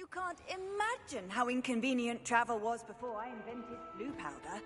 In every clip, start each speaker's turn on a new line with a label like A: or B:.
A: You can't imagine how inconvenient travel was before I invented blue powder.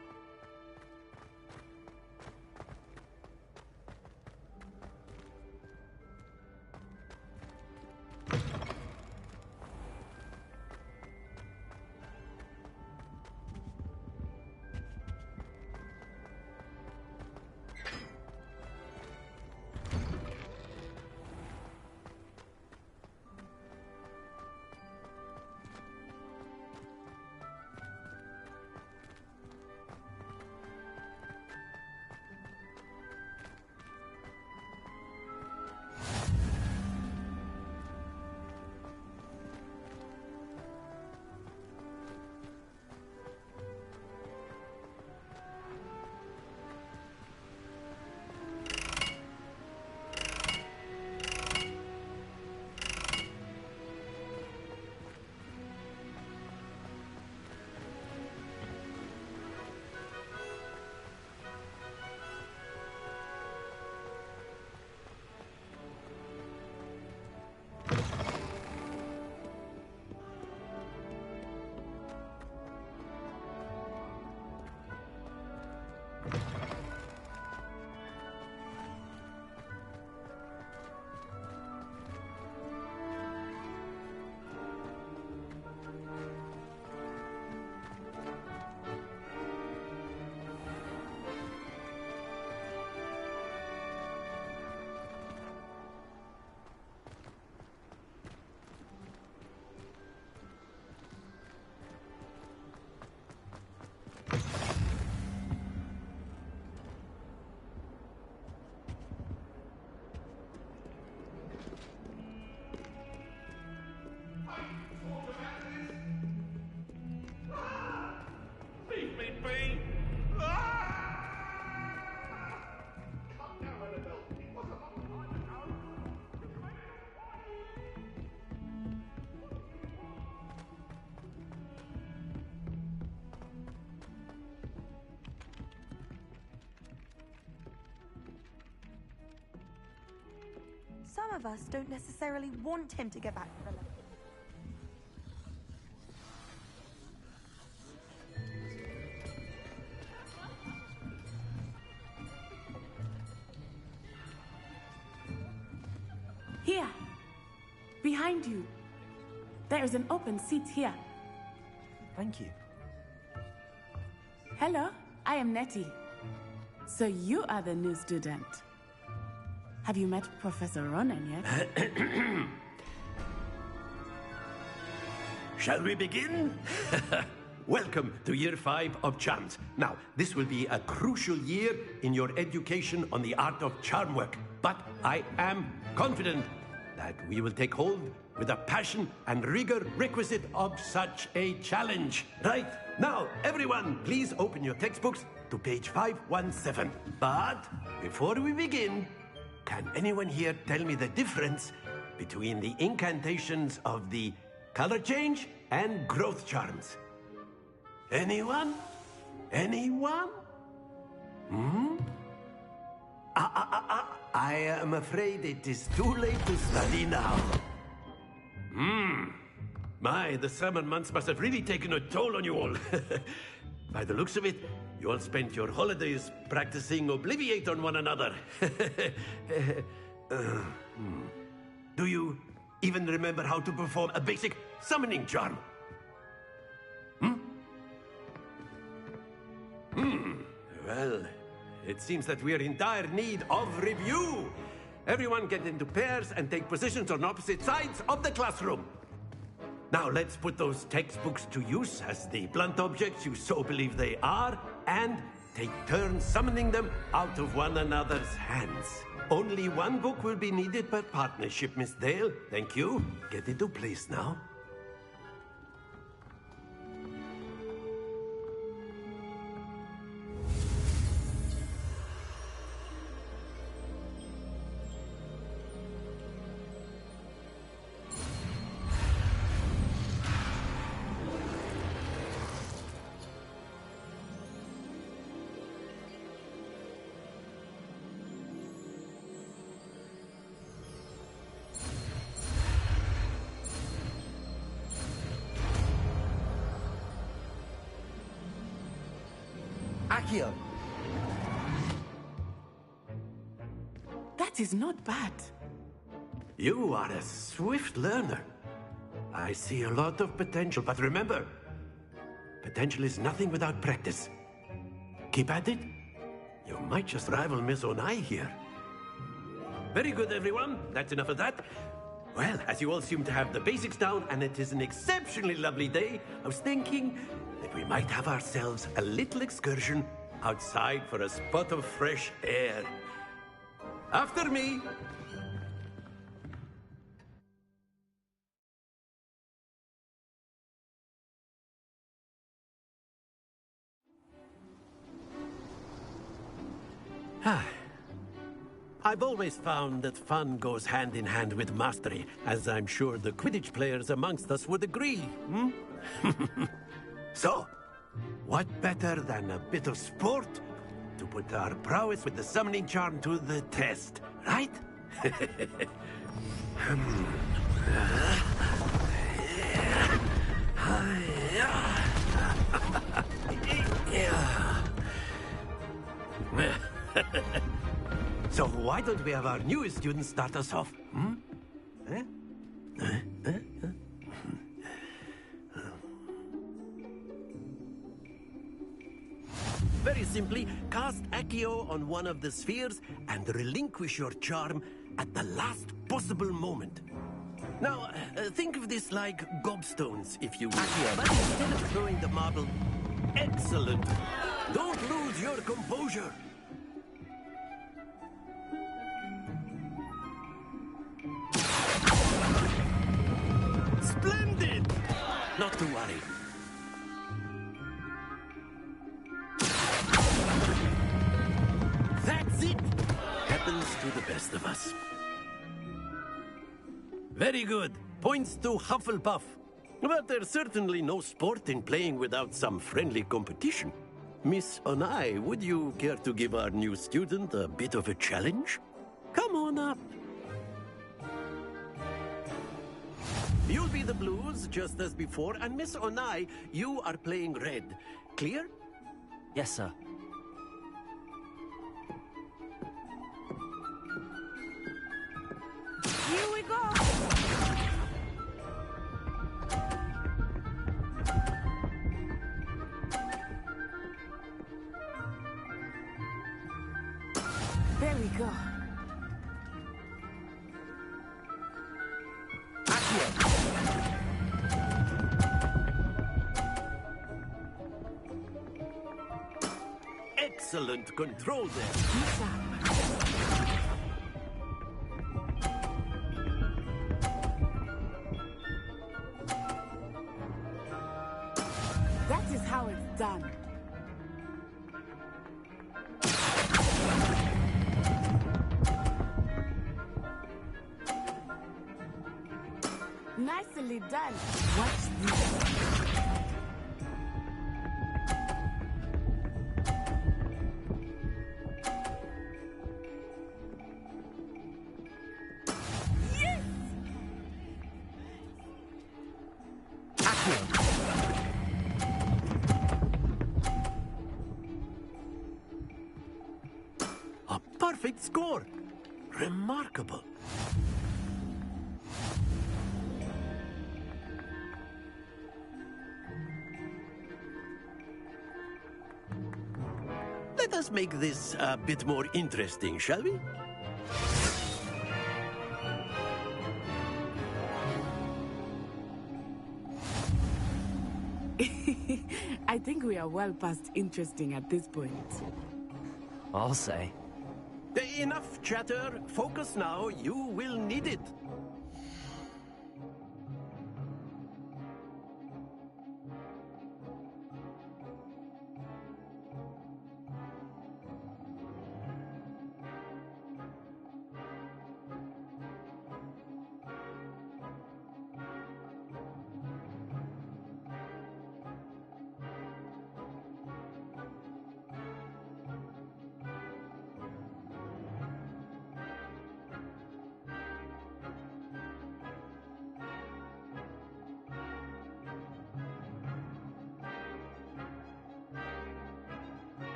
B: Some of us don't necessarily want him to get back to the lab.
C: Here! Behind you! There is an open seat here.
D: Thank you.
C: Hello, I am Nettie. So you are the new student. Have you met Professor Ronan yet?
E: Shall we begin? Welcome to Year 5 of Charms. Now, this will be a crucial year in your education on the art of charm work. But I am confident that we will take hold with the passion and rigor requisite of such a challenge. Right, now, everyone, please open your textbooks to page 517. But before we begin, can anyone here tell me the difference between the incantations of the color change and growth charms? Anyone? Anyone? I am afraid it is too late to study now. My, the summer months must have really taken a toll on you all. By the looks of it, you all spent your holidays practicing Obliviate on one another. Do you even remember how to perform a basic summoning charm? Well, it seems that we are in dire need of review. Everyone get into pairs and take positions on opposite sides of the classroom. Now let's put those textbooks to use as the blunt objects you so believe they are, and take turns summoning them out of one another's hands. Only one book will be needed per partnership, Miss Dale. Thank you. Get into place now.
D: Accio!
C: That is not bad.
E: You are a swift learner. I see a lot of potential, but remember, potential is nothing without practice. Keep at it. You might just rival Miss Onai here. Very good, everyone. That's enough of that. Well, as you all seem to have the basics down, and it is an exceptionally lovely day, I was thinking that we might have ourselves a little excursion outside for a spot of fresh air. After me. I've always found that fun goes hand in hand with mastery, as I'm sure the Quidditch players amongst us would agree, hmm? So, what better than a bit of sport to put our prowess with the summoning charm to the test, right? So why don't we have our newest student start us off? Hmm? Very simply, cast Accio on one of the spheres and relinquish your charm at the last possible moment. Now, think of this like gobstones, if you will. But instead of throwing the marble... Excellent! Don't lose your composure! Splendid! Not to worry. That's it! Happens to the best of us. Very good. Points to Hufflepuff. But there's certainly no sport in playing without some friendly competition. Miss Onai, would you care to give our new student a bit of a challenge? Come on up. You'll be the blues, just as before, and Miss Onai, you are playing red. Clear?
D: Yes, sir.
B: Here we go!
C: There we go.
E: Excellent control there.
C: That is how it's done. Nicely done. Watch this.
E: A perfect score. Remarkable. Let us make this a bit more interesting, shall we?
C: I think we are well past interesting at this point.
D: I'll say.
E: Enough chatter. Focus now. You will need it.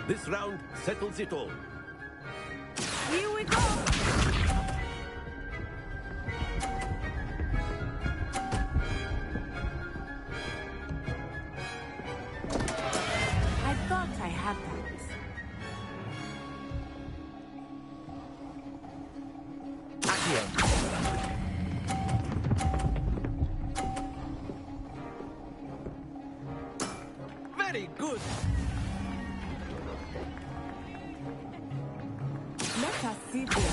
E: This round settles it all.
C: Here we go! I thought I had that.
D: Accio.
F: Very good.
C: Let us see this.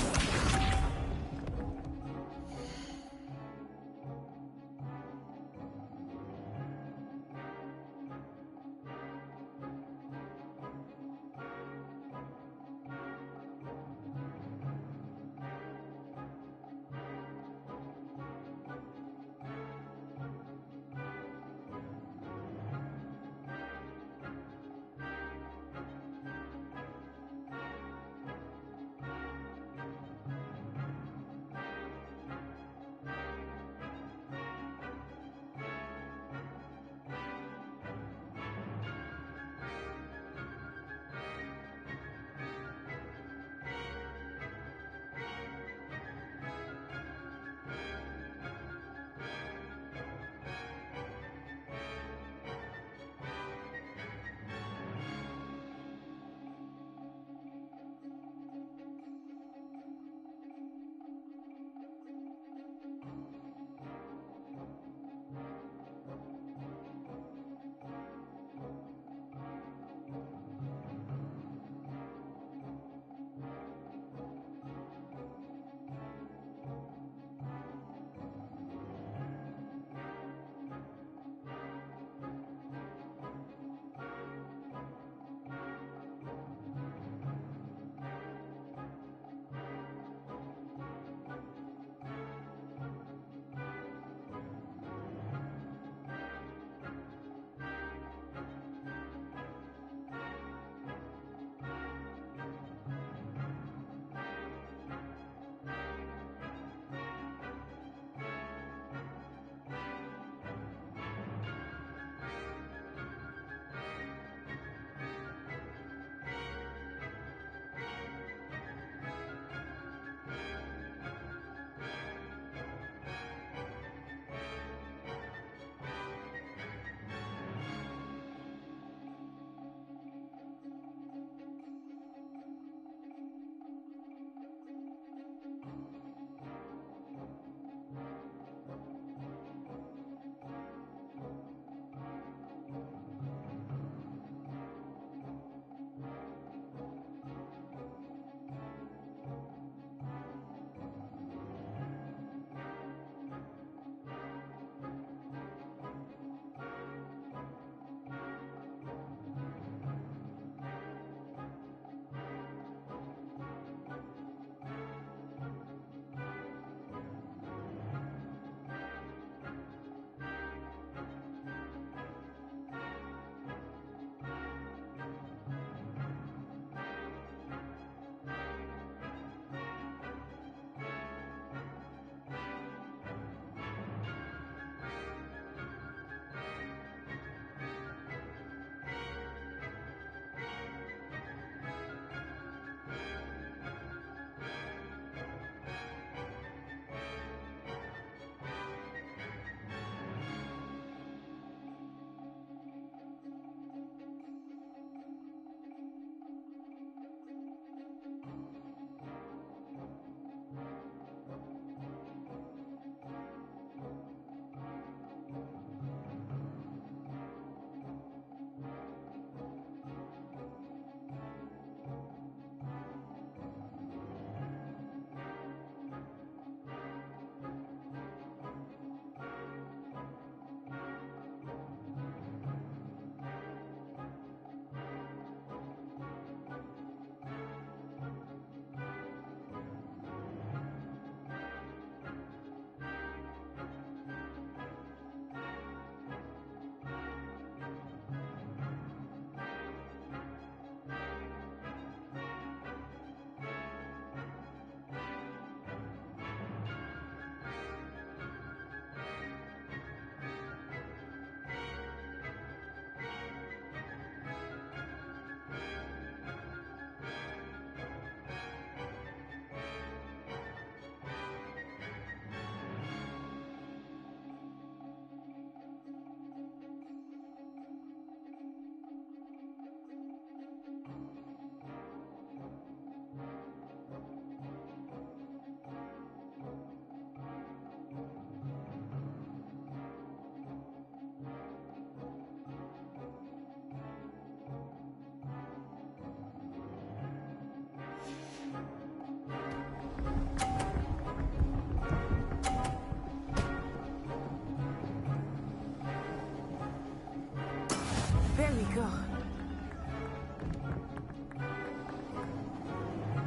C: we go.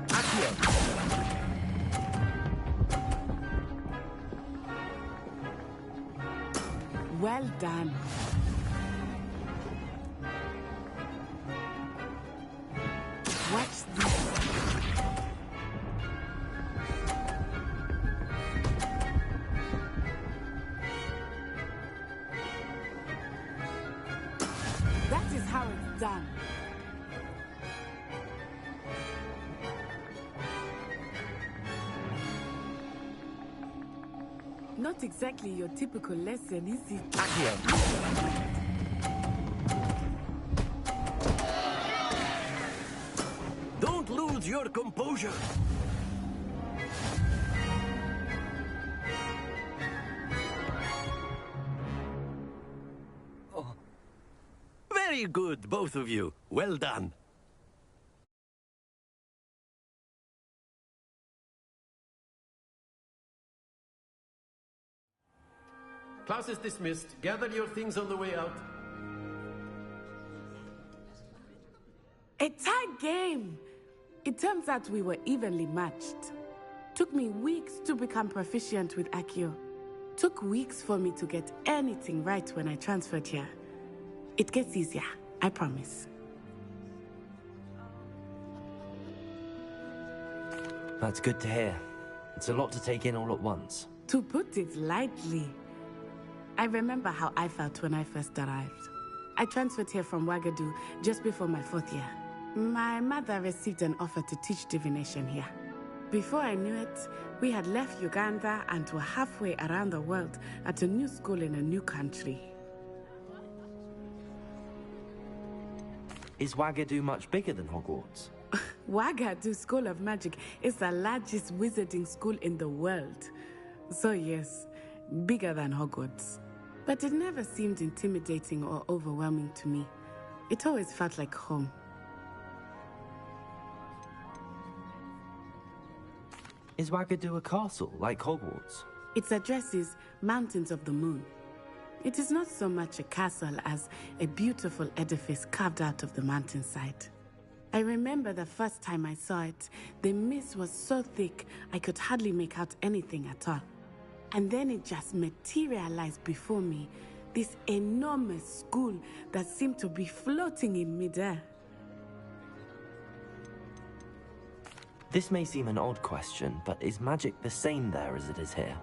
D: Accio.
C: Well done. Watch this. That is how it's done. Not exactly your typical lesson, is it?
D: Accio.
E: Don't lose your composure. Very good, both of you. Well done. Class is dismissed. Gather your things on the way out.
C: A tight game. It turns out we were evenly matched. Took me weeks to become proficient with Accio. Took weeks for me to get anything right when I transferred here. It gets easier, I promise.
D: That's good to hear. It's a lot to take in all at once.
C: To put it lightly, I remember how I felt when I first arrived. I transferred here from Wagadu just before my 4th year. My mother received an offer to teach divination here. Before I knew it, we had left Uganda and were halfway around the world at a new school in a new country.
D: Is Wagadu much bigger than Hogwarts?
C: Wagadu School of Magic is the largest wizarding school in the world. So yes, bigger than Hogwarts. But it never seemed intimidating or overwhelming to me. It always felt like home.
D: Is Wagadu a castle, like Hogwarts?
C: Its address is Mountains of the Moon. It is not so much a castle as a beautiful edifice carved out of the mountainside. I remember the first time I saw it, the mist was so thick I could hardly make out anything at all. And then it just materialized before me, this enormous school that seemed to be floating in midair.
D: This may seem an odd question, but is magic the same there as it is here?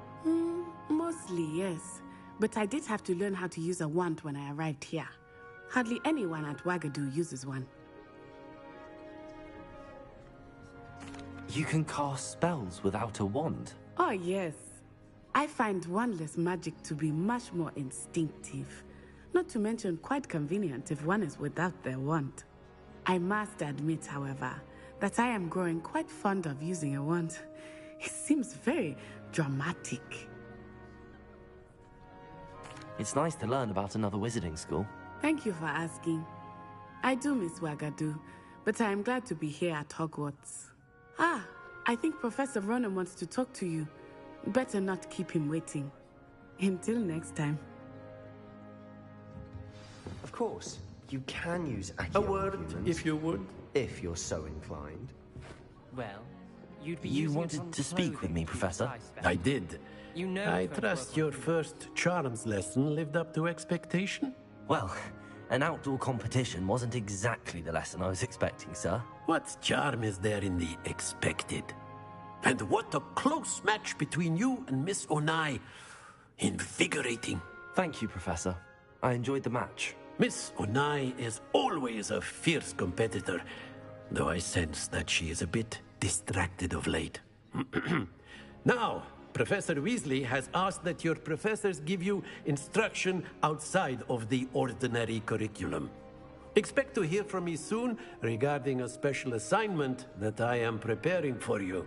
C: Mostly, yes. But I did have to learn how to use a wand when I arrived here. Hardly anyone at Wagadu uses one.
D: You can cast spells without a wand?
C: Oh, yes. I find wandless magic to be much more instinctive. Not to mention quite convenient if one is without their wand. I must admit, however, that I am growing quite fond of using a wand. It seems very dramatic.
D: It's nice to learn about another wizarding school.
C: Thank you for asking. I do miss Wagadu, but I am glad to be here at Hogwarts. Ah, I think Professor Ronan wants to talk to you. Better not keep him waiting. Until next time.
G: Of course, you can use Accio
E: A word,
G: on humans,
E: if you would.
G: if you're so inclined.
H: Well, you'd be
D: You
H: using it
D: wanted
H: on
D: to speak with
H: clothing
D: me,
H: to keep
D: Professor?
H: its eye
E: I
H: special.
E: did.
H: You know
E: I
H: it's gonna
E: trust
H: work
E: your
H: on
E: first charms lesson lived up to expectation.
D: Well, an outdoor competition wasn't exactly the lesson I was expecting, sir.
E: What charm is there in the expected? And what a close match between you and Miss Onai. Invigorating.
D: Thank you, Professor. I enjoyed the match.
E: Miss Onai is always a fierce competitor, though I sense that she is a bit distracted of late. Now, Professor Weasley has asked that your professors give you instruction outside of the ordinary curriculum. Expect to hear from me soon regarding a special assignment that I am preparing for you.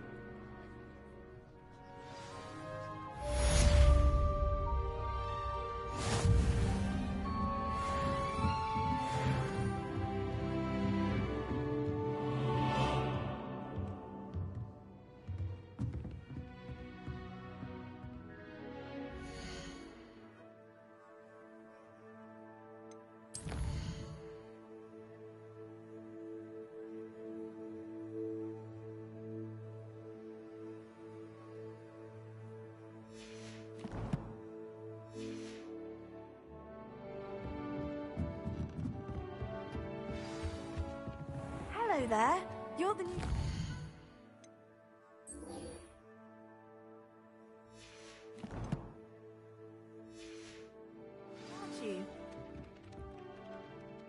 B: Hello there. You're the new... Aren't you?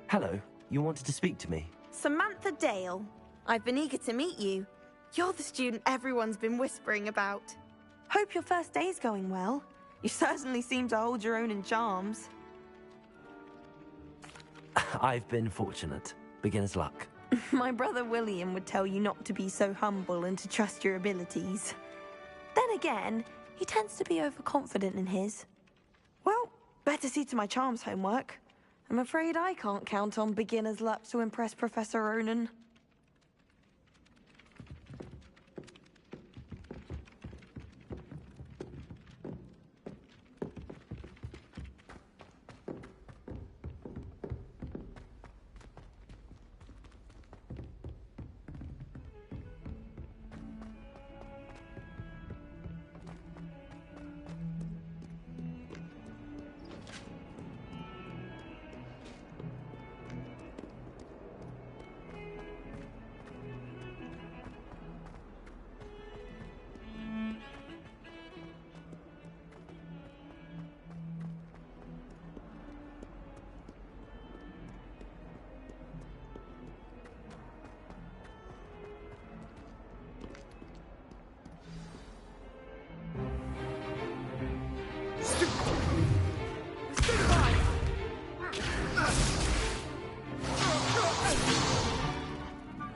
D: Hello, you wanted to speak to me?
B: Samantha Dale. I've been eager to meet you. You're the student everyone's been whispering about. Hope your first day's going well. You certainly seem to hold your own in charms.
D: I've been fortunate. Beginner's luck.
B: My brother William would tell you not to be so humble and to trust your abilities. Then again, he tends to be overconfident in his. Well, better see to my charms homework. I'm afraid I can't count on beginner's luck to impress Professor Ronan.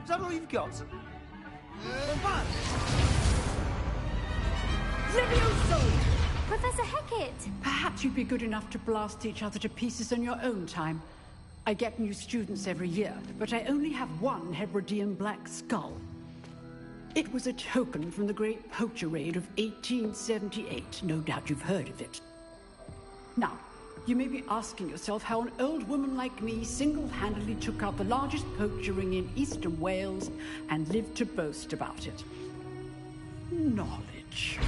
F: Is that all you've got?
I: Professor Hecat!
J: Perhaps you'd be good enough to blast each other to pieces on your own time. I get new students every year, but I only have one Hebridean black skull. It was a token from the Great Poacher Raid of 1878. No doubt you've heard of it. Now, you may be asking yourself how an old woman like me single-handedly took out the largest poacher ring in eastern Wales and lived to boast about it. Knowledge.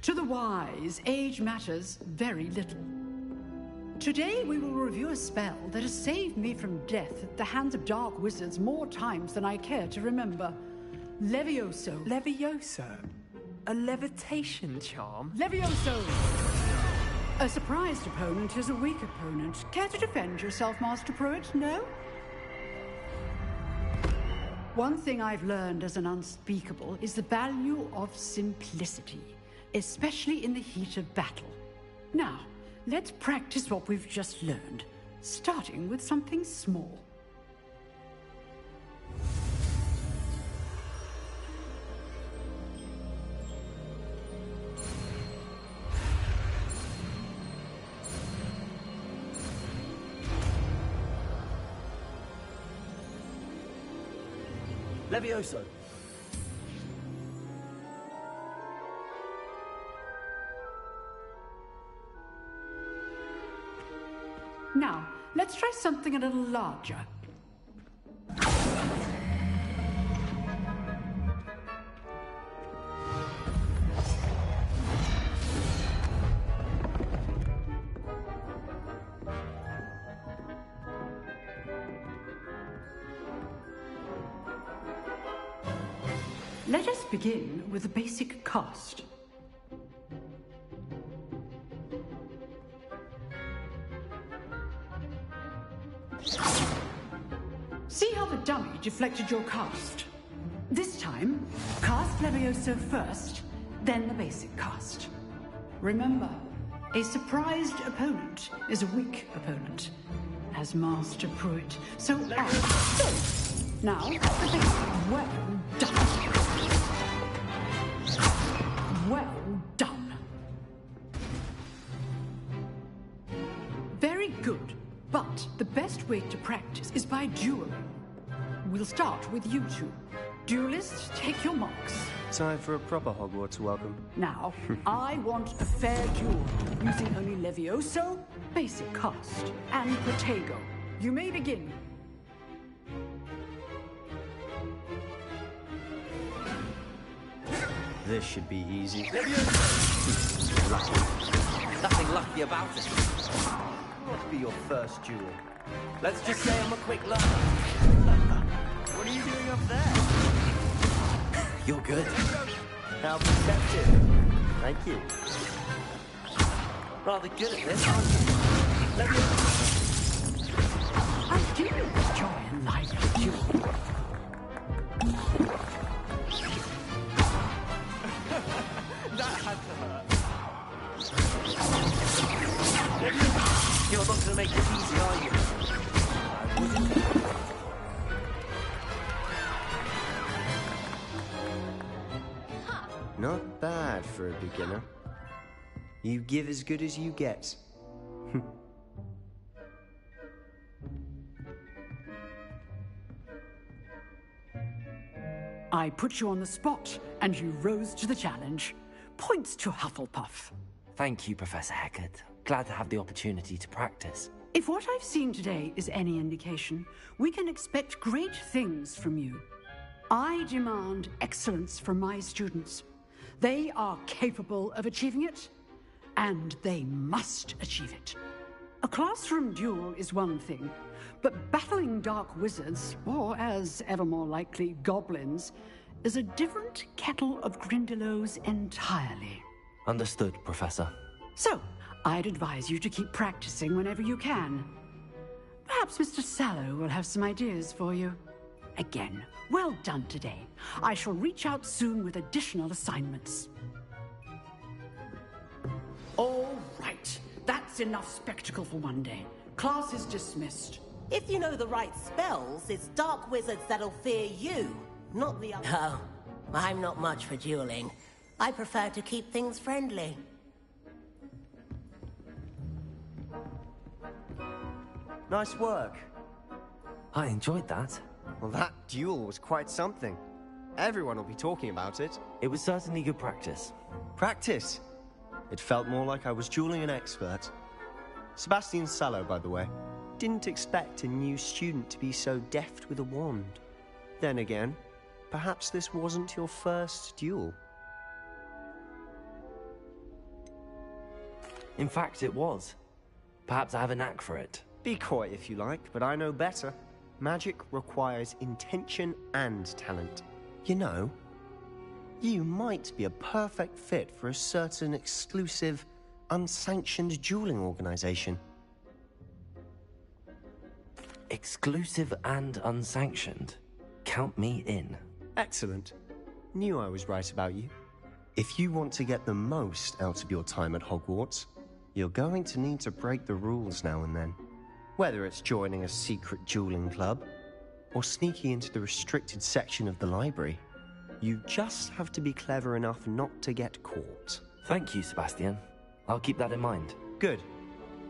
J: To the wise, age matters very little. Today we will review a spell that has saved me from death at the hands of dark wizards more times than I care to remember. Levioso.
H: Levioso? A levitation charm?
J: Levioso! A surprised opponent is a weak opponent. Care to defend yourself, Master Pruitt? No? One thing I've learned as an unspeakable is the value of simplicity, especially in the heat of battle. Now, let's practice what we've just learned, starting with something small.
D: Levioso!
J: Now, let's try something a little larger. Let us begin with the basic cast. See how the dummy deflected your cast? This time, cast Levioso first, then the basic cast. Remember, a surprised opponent is a weak opponent, as Master Pruitt so so. Now, the basic. Well done. Well done. Very good. But the best way to practice is by dueling. We'll start with you two. Duelists, take your marks.
G: Time for a proper Hogwarts welcome.
J: Now, I want a fair duel, using only Levioso, basic cast, and Protego. You may begin.
G: This should be easy.
D: Lucky. Nothing lucky about it.
G: What be your first duel?
D: Let's just say I'm a quick learner.
G: What are you doing up there?
D: You're good.
G: How perceptive. Thank you.
D: Rather good at this, aren't you? Let me...
J: I do enjoy a lively duel.
H: That had to hurt.
D: You're not going to make this easy, are you? I wouldn't.
G: Not bad for a beginner. You give as good as you get.
J: I put you on the spot, and you rose to the challenge. Points to Hufflepuff.
D: Thank you, Professor Hecat. Glad to have the opportunity to practice.
J: If what I've seen today is any indication, we can expect great things from you. I demand excellence from my students. They are capable of achieving it, and they must achieve it. A classroom duel is one thing, but battling dark wizards, or as ever more likely, goblins, is a different kettle of Grindylows entirely.
D: Understood, Professor.
J: So, I'd advise you to keep practicing whenever you can. Perhaps Mr. Sallow will have some ideas for you. Again, well done today. I shall reach out soon with additional assignments. All right. That's enough spectacle for one day. Class is dismissed.
I: If you know the right spells, it's dark wizards that'll fear you, not the other. Oh, I'm not much for dueling. I prefer to keep things friendly.
G: Nice work.
D: I enjoyed that.
G: Well, that duel was quite something. Everyone will be talking about it.
D: It was certainly good practice.
G: Practice? It felt more like I was dueling an expert. Sebastian Sallow, by the way. Didn't expect a new student to be so deft with a wand. Then again, perhaps this wasn't your first duel.
D: In fact, it was. Perhaps I have a knack for it.
G: Be coy if you like, but I know better. Magic requires intention and talent. You know, you might be a perfect fit for a certain exclusive, unsanctioned dueling organization.
D: Exclusive and unsanctioned. Count me in.
G: Excellent. Knew I was right about you. If you want to get the most out of your time at Hogwarts, you're going to need to break the rules now and then. Whether it's joining a secret dueling club, or sneaking into the restricted section of the library, you just have to be clever enough not to get caught.
D: Thank you, Sebastian. I'll keep that in mind.
G: Good.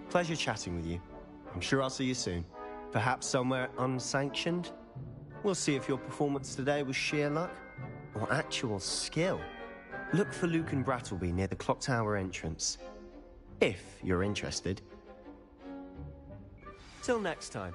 G: Pleasure chatting with you. I'm sure I'll see you soon. Perhaps somewhere unsanctioned? We'll see if your performance today was sheer luck, or actual skill. Look for Luke and Brattleby near the clock tower entrance. If you're interested. Till next time.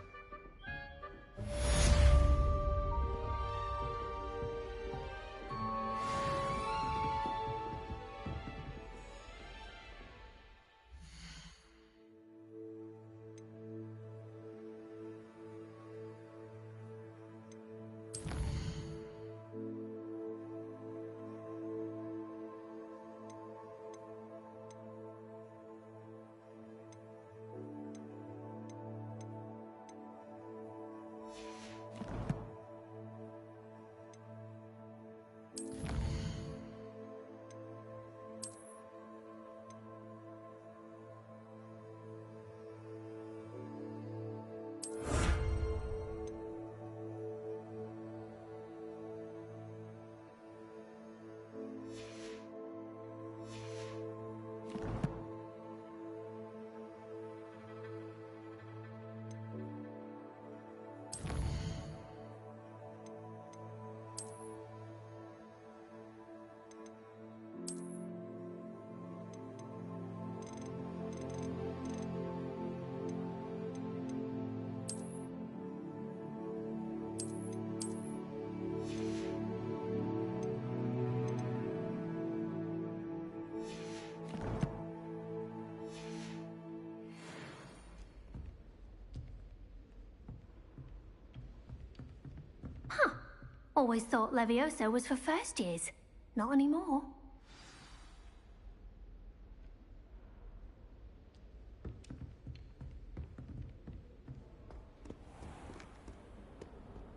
K: Always thought Levioso was for first years. Not anymore.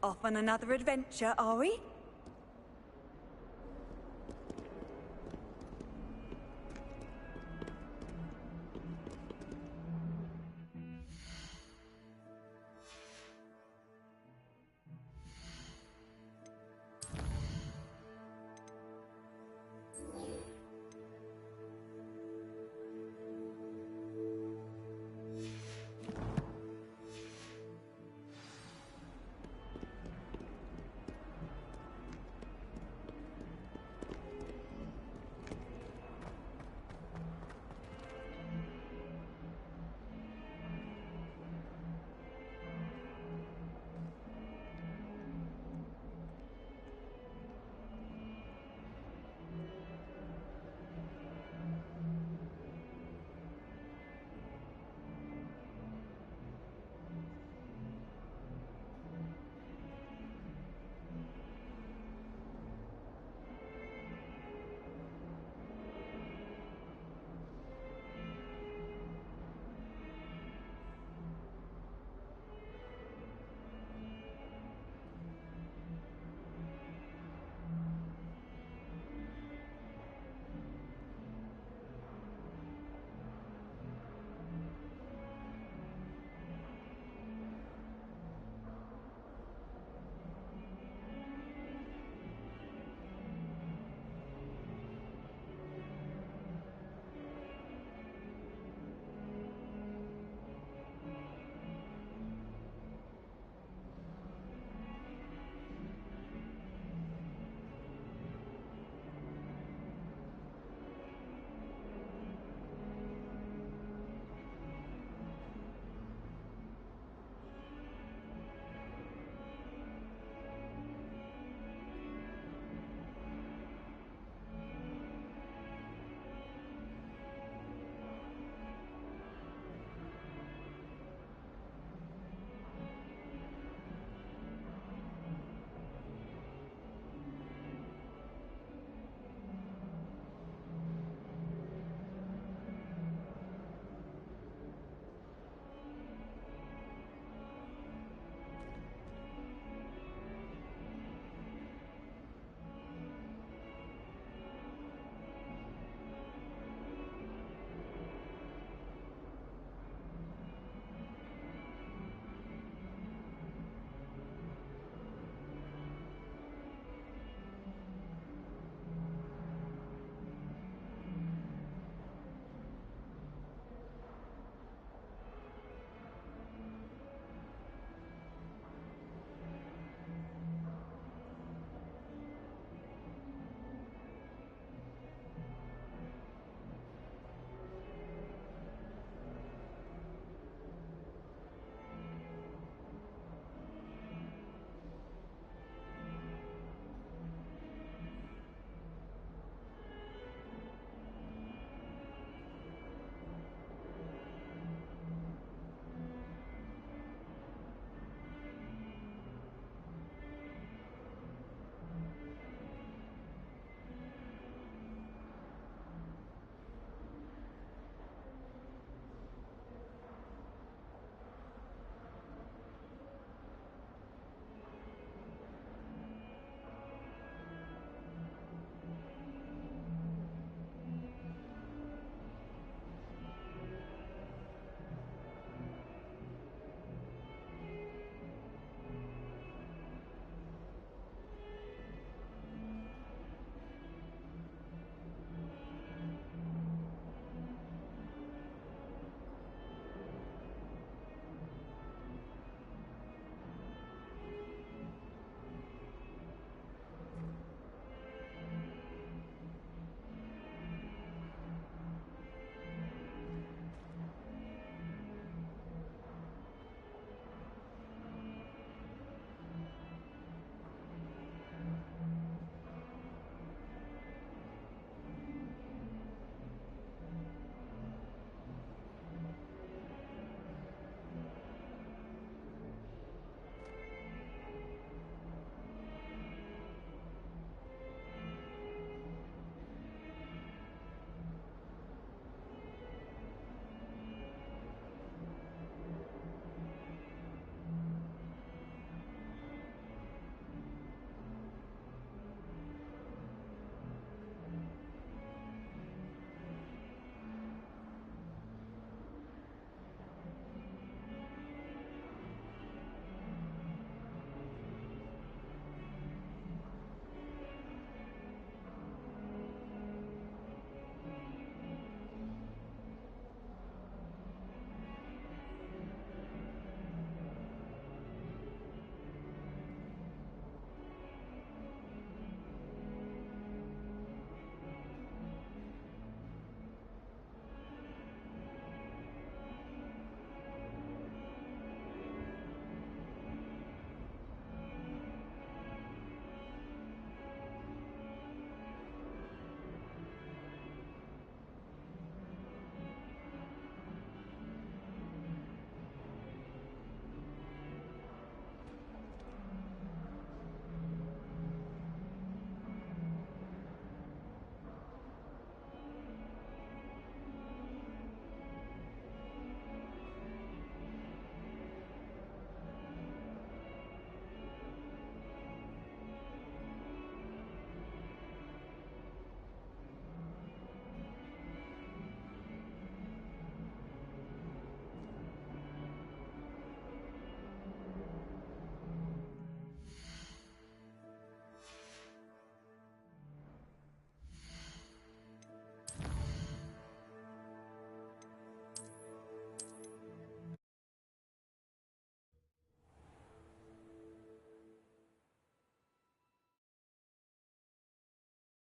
A: Off on another adventure, are we?